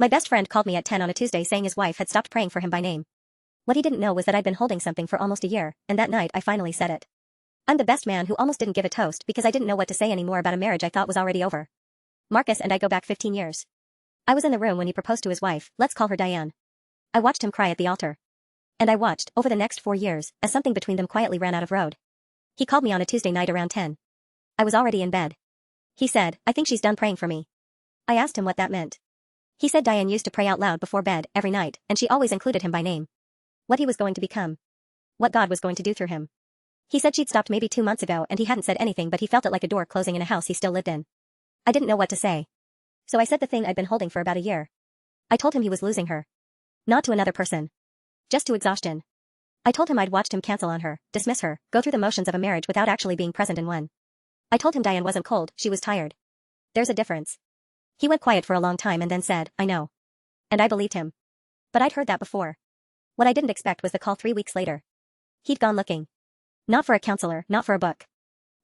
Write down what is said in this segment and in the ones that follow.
My best friend called me at 10 on a Tuesday saying his wife had stopped praying for him by name. What he didn't know was that I'd been holding something for almost a year, and that night I finally said it. I'm the best man who almost didn't give a toast because I didn't know what to say anymore about a marriage I thought was already over. Marcus and I go back 15 years. I was in the room when he proposed to his wife, let's call her Diane. I watched him cry at the altar. And I watched, over the next 4 years, as something between them quietly ran out of road. He called me on a Tuesday night around 10. I was already in bed. He said, I think she's done praying for me. I asked him what that meant. He said Diane used to pray out loud before bed, every night, and she always included him by name. What he was going to become. What God was going to do through him. He said she'd stopped maybe 2 months ago and he hadn't said anything but he felt it like a door closing in a house he still lived in. I didn't know what to say. So I said the thing I'd been holding for about a year. I told him he was losing her. Not to another person. Just to exhaustion. I told him I'd watched him cancel on her, dismiss her, go through the motions of a marriage without actually being present in one. I told him Diane wasn't cold, she was tired. There's a difference. He went quiet for a long time and then said, I know. And I believed him. But I'd heard that before. What I didn't expect was the call 3 weeks later. He'd gone looking. Not for a counselor, not for a book.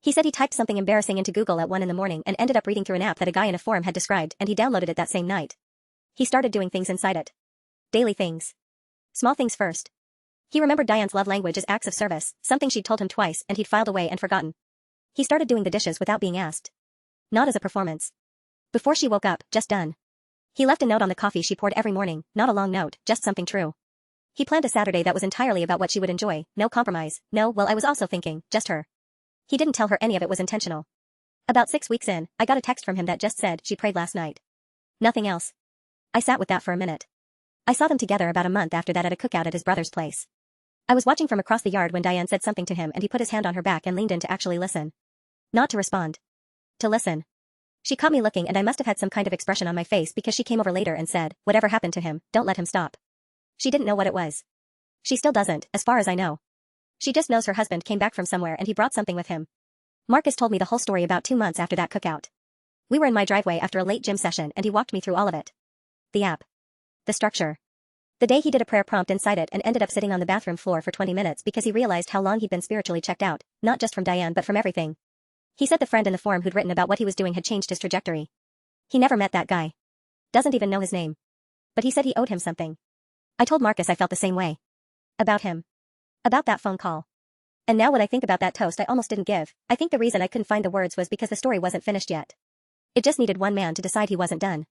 He said he typed something embarrassing into Google at 1 in the morning and ended up reading through an app that a guy in a forum had described and he downloaded it that same night. He started doing things inside it. Daily things. Small things first. He remembered Diane's love language as acts of service, something she'd told him twice and he'd filed away and forgotten. He started doing the dishes without being asked. Not as a performance. Before she woke up, just done. He left a note on the coffee she poured every morning, not a long note, just something true. He planned a Saturday that was entirely about what she would enjoy, no compromise, no, well I was also thinking, just her. He didn't tell her any of it was intentional. About 6 weeks in, I got a text from him that just said she prayed last night. Nothing else. I sat with that for a minute. I saw them together about a month after that at a cookout at his brother's place. I was watching from across the yard when Diane said something to him and he put his hand on her back and leaned in to actually listen. Not to respond. To listen. She caught me looking and I must have had some kind of expression on my face because she came over later and said, whatever happened to him, don't let him stop. She didn't know what it was. She still doesn't, as far as I know. She just knows her husband came back from somewhere and he brought something with him. Marcus told me the whole story about 2 months after that cookout. We were in my driveway after a late gym session and he walked me through all of it. The app. The structure. The day he did a prayer prompt inside it and ended up sitting on the bathroom floor for 20 minutes because he realized how long he'd been spiritually checked out, not just from Diane but from everything. He said the friend in the forum who'd written about what he was doing had changed his trajectory. He never met that guy. Doesn't even know his name. But he said he owed him something. I told Marcus I felt the same way. About him. About that phone call. And now when I think about that toast I almost didn't give, I think the reason I couldn't find the words was because the story wasn't finished yet. It just needed one man to decide he wasn't done.